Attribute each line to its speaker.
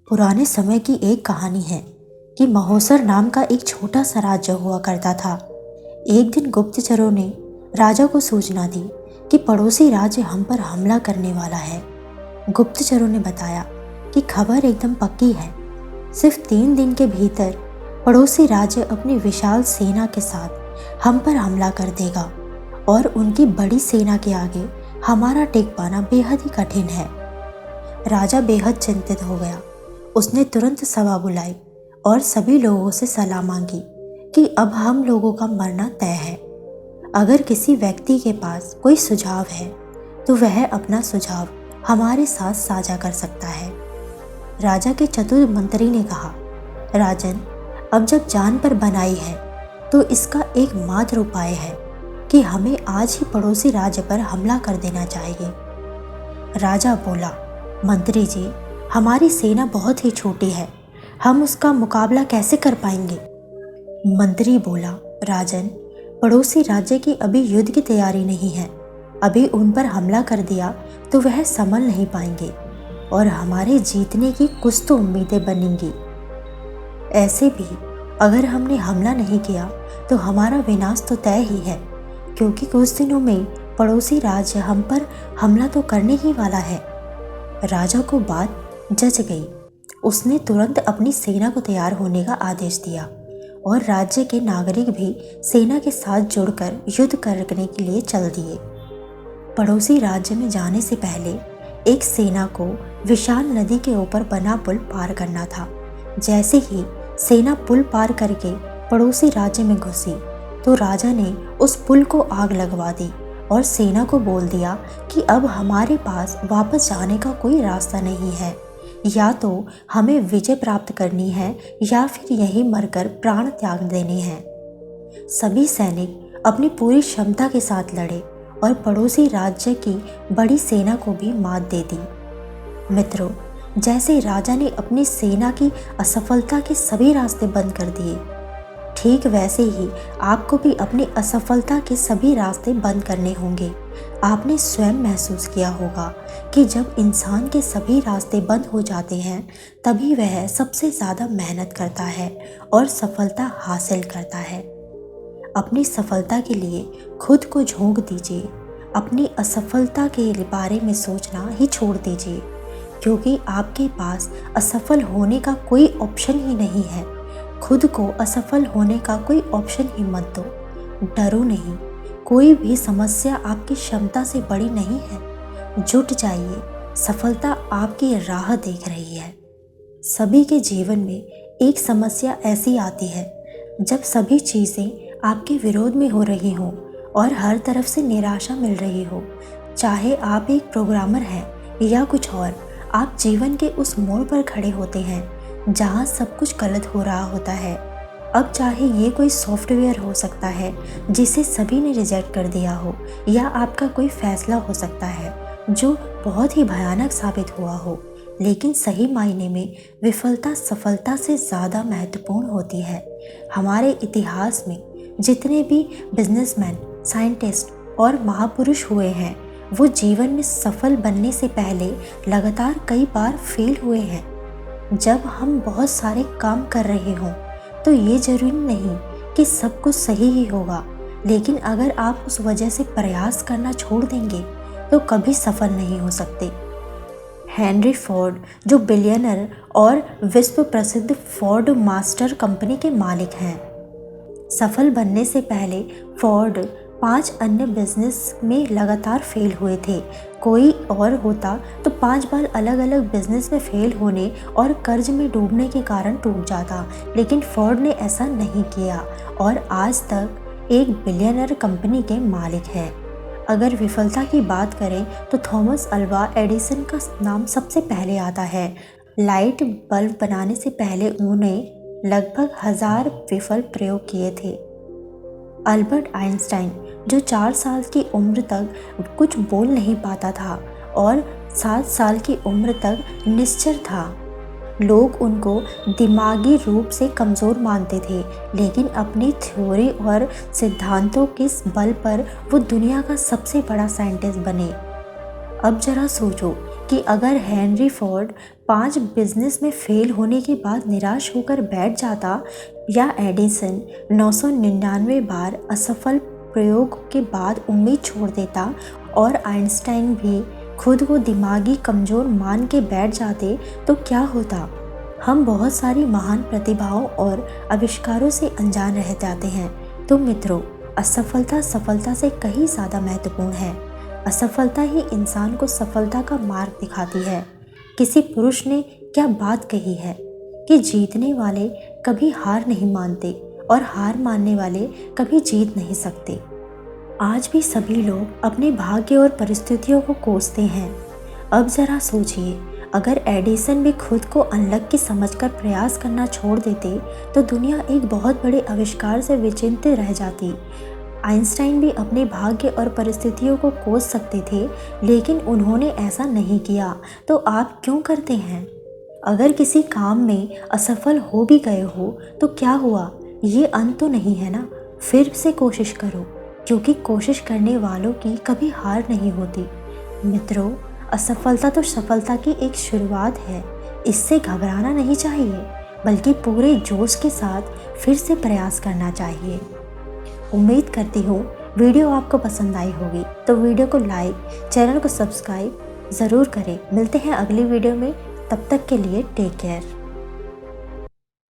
Speaker 1: पुराने समय की एक कहानी है कि महोसर नाम का एक छोटा सा राज्य हुआ करता था। एक दिन गुप्तचरों ने राजा को सूचना दी कि पड़ोसी राज्य हम पर हमला करने वाला है। गुप्तचरों ने बताया कि खबर एकदम पक्की है। सिर्फ 3 दिन के भीतर पड़ोसी राज्य अपनी विशाल सेना के साथ हम पर हमला कर देगा और उनकी बड़ी सेना के आगे हमारा टिक पाना बेहद ही कठिन है। राजा बेहद चिंतित हो गया। उसने तुरंत सभा बुलाई और सभी लोगों से सलाह मांगी कि अब हम लोगों का मरना तय है। अगर किसी व्यक्ति के पास कोई सुझाव है तो वह अपना सुझाव हमारे साथ साझा कर सकता है। राजा के चतुर मंत्री ने कहा, राजन, अब जब जान पर बनाई है तो इसका एकमात्र उपाय है कि हमें आज ही पड़ोसी राज्य पर हमला कर देना चाहिए। राजा बोला, मंत्री जी, हमारी सेना बहुत ही छोटी है, हम उसका मुकाबला कैसे कर पाएंगे? मंत्री बोला, राजन, पड़ोसी राज्य की अभी युद्ध की तैयारी नहीं है। अभी उन पर हमला कर दिया तो वह संभल नहीं पाएंगे और हमारे जीतने की कुछ तो उम्मीदें बनेंगी। ऐसे भी अगर हमने हमला नहीं किया तो हमारा विनाश तो तय ही है, क्योंकि कुछ दिनों में पड़ोसी राज्य हम पर हमला तो करने ही वाला है। राजा को बात जच गई। उसने तुरंत अपनी सेना को तैयार होने का आदेश दिया और राज्य के नागरिक भी सेना के साथ जुड़कर युद्ध करने के लिए चल दिए। पड़ोसी राज्य में जाने से पहले एक सेना को विशाल नदी के ऊपर बना पुल पार करना था। जैसे ही सेना पुल पार करके पड़ोसी राज्य में घुसी तो राजा ने उस पुल को आग लगवा दी और सेना को बोल दिया कि अब हमारे पास वापस जाने का कोई रास्ता नहीं है। या तो हमें विजय प्राप्त करनी है या फिर यहीं मरकर प्राण त्याग देने हैं। सभी सैनिक अपनी पूरी क्षमता के साथ लड़े और पड़ोसी राज्य की बड़ी सेना को भी मात दे दी। मित्रों, जैसे राजा ने अपनी सेना की असफलता के सभी रास्ते बंद कर दिए, ठीक वैसे ही आपको भी अपनी असफलता के सभी रास्ते बंद करने होंगे। आपने स्वयं महसूस किया होगा कि जब इंसान के सभी रास्ते बंद हो जाते हैं तभी वह सबसे ज़्यादा मेहनत करता है और सफलता हासिल करता है। अपनी सफलता के लिए खुद को झोंक दीजिए। अपनी असफलता के बारे में सोचना ही छोड़ दीजिए, क्योंकि आपके पास असफल होने का कोई ऑप्शन ही नहीं है। खुद को असफल होने का कोई ऑप्शन ही मत दो। डरो नहीं, कोई भी समस्या आपकी क्षमता से बड़ी नहीं है। जुट जाइए, सफलता आपकी राह देख रही है। सभी के जीवन में एक समस्या ऐसी आती है जब सभी चीज़ें आपके विरोध में हो रही हों और हर तरफ से निराशा मिल रही हो। चाहे आप एक प्रोग्रामर हैं या कुछ और, आप जीवन के उस मोड़ पर खड़े होते हैं जहाँ सब कुछ गलत हो रहा होता है। अब चाहे ये कोई सॉफ्टवेयर हो सकता है जिसे सभी ने रिजेक्ट कर दिया हो, या आपका कोई फैसला हो सकता है जो बहुत ही भयानक साबित हुआ हो, लेकिन सही मायने में विफलता सफलता से ज़्यादा महत्वपूर्ण होती है। हमारे इतिहास में जितने भी बिजनेसमैन, साइंटिस्ट और महापुरुष हुए हैं, वो जीवन में सफल बनने से पहले लगातार कई बार फेल हुए हैं। जब हम बहुत सारे काम कर रहे हों तो ये जरूरी नहीं कि सब कुछ सही ही होगा, लेकिन अगर आप उस वजह से प्रयास करना छोड़ देंगे तो कभी सफल नहीं हो सकते। हेनरी फोर्ड, जो बिलियनर और विश्व प्रसिद्ध फोर्ड मास्टर कंपनी के मालिक हैं, सफल बनने से पहले फोर्ड 5 अन्य बिजनेस में लगातार फेल हुए थे। कोई और होता तो 5 बार अलग अलग बिजनेस में फेल होने और कर्ज में डूबने के कारण टूट जाता, लेकिन फोर्ड ने ऐसा नहीं किया और आज तक एक बिलियनर कंपनी के मालिक है। अगर विफलता की बात करें तो थॉमस अल्वा एडिसन का नाम सबसे पहले आता है। लाइट बल्ब बनाने से पहले उन्होंने लगभग 1000 विफल प्रयोग किए थे। अल्बर्ट आइंस्टाइन, जो 4 साल की उम्र तक कुछ बोल नहीं पाता था और 7 साल की उम्र तक निश्चर था, लोग उनको दिमागी रूप से कमज़ोर मानते थे, लेकिन अपनी थ्योरी और सिद्धांतों के बल पर वो दुनिया का सबसे बड़ा साइंटिस्ट बने। अब जरा सोचो कि अगर हेनरी फोर्ड 5 बिजनेस में फेल होने के बाद निराश होकर बैठ जाता, या एडिसन 999 बार असफल प्रयोग के बाद उम्मीद छोड़ देता, और आइंस्टाइन भी खुद को दिमागी कमज़ोर मान के बैठ जाते, तो क्या होता? हम बहुत सारी महान प्रतिभाओं और आविष्कारों से अनजान रह जाते हैं। तो मित्रों, असफलता सफलता से कहीं ज़्यादा महत्वपूर्ण है। असफलता ही इंसान को सफलता का मार्ग दिखाती है। किसी पुरुष ने क्या बात कही है कि जीतने वाले कभी हार नहीं मानते और हार मानने वाले कभी जीत नहीं सकते। आज भी सभी लोग अपने भाग्य और परिस्थितियों को कोसते हैं। अब ज़रा सोचिए, अगर एडिसन भी खुद को अनलक्की समझकर प्रयास करना छोड़ देते तो दुनिया एक बहुत बड़े आविष्कार से विचिंतित रह जाती। आइंस्टाइन भी अपने भाग्य और परिस्थितियों को कोस सकते थे, लेकिन उन्होंने ऐसा नहीं किया। तो आप क्यों करते हैं? अगर किसी काम में असफल हो भी गए हो तो क्या हुआ, ये अंत तो नहीं है ना। फिर से कोशिश करो, क्योंकि कोशिश करने वालों की कभी हार नहीं होती। मित्रों, असफलता तो सफलता की एक शुरुआत है। इससे घबराना नहीं चाहिए, बल्कि पूरे जोश के साथ फिर से प्रयास करना चाहिए। उम्मीद करती हूँ वीडियो आपको पसंद आई होगी, तो वीडियो को लाइक, चैनल को सब्सक्राइब ज़रूर करें। मिलते हैं अगली वीडियो में, तब तक के लिए टेक केयर।